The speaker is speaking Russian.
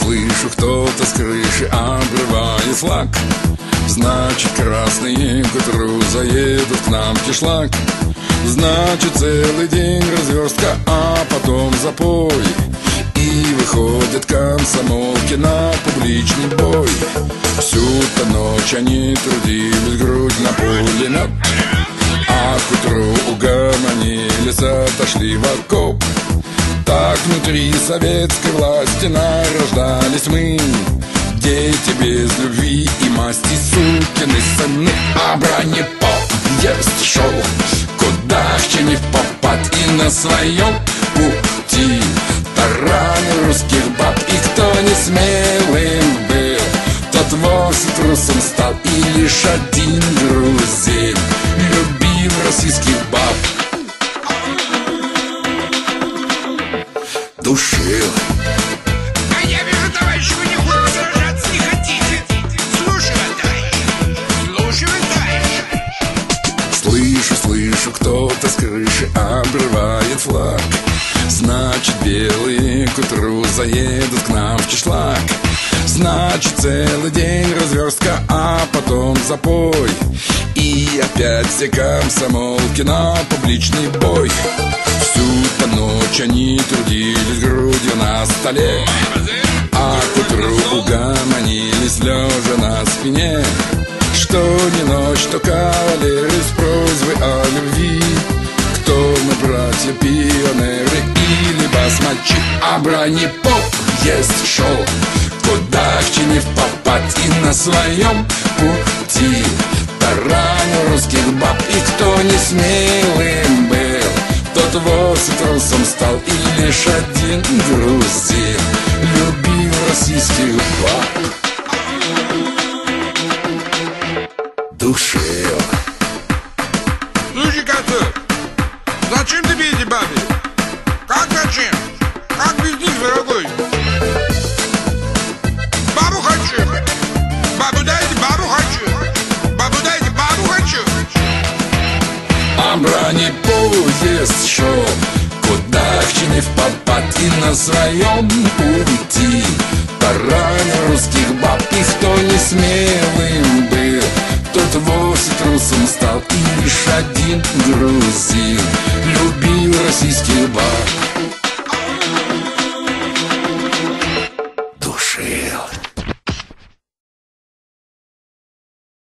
Слышу, кто-то с крыши обрывает флаг. Значит, красные к утру заедут к нам в кишлак. Значит, целый день разверстка, а потом запой. И выходят комсомолки на публичный бой. Всю-то ночь они трудились, грудь на пулемет, а к утру угомонились, отошли в окоп. Так внутри советской власти нарождались мы, дети без любви и масти, сукины сыны. А бронепоезд шел куда не в попад, и на своем пути таранил русских баб. И кто не смелым был, тот вовсе трусом стал. И лишь один грузин любил российских баб. Душил. А я вижу, товарищи, вы не сражаться не хотите. Слушай, товарищ, слушай, товарищ. Слышу, кто-то с крыши обрывает флаг. Значит, белые к утру заедут к нам в кишлак. Значит, целый день разверстка, а потом запой. И опять все комсомолки на публичный бой. Всю-то ночь они трудились, грудью на столе, а к утру угомонились, лежа на спине. Что не ночь, то кавалеры с просьбой о любви. Кто мы, братья пионеры или басмачи? А бронепоезд шел куда не в попад, и на своем пути таранил русских баб. И кто не смелым был, тот вовсе трусом стал. И лишь один грузин любил российских баб. Душил. Слушай, Кацу, зачем тебе эти бабы? Как зачем? Как без них, дорогой? Бабу хочу. Бабу дайте, бабу хочу. Бабу дайте, бабу хочу. А бронепоезд шел куда не в попад, и на своем пути таранил русских баб. И кто не смелым был, тот вовсе трусом стал. И лишь один грузин любил российских баб.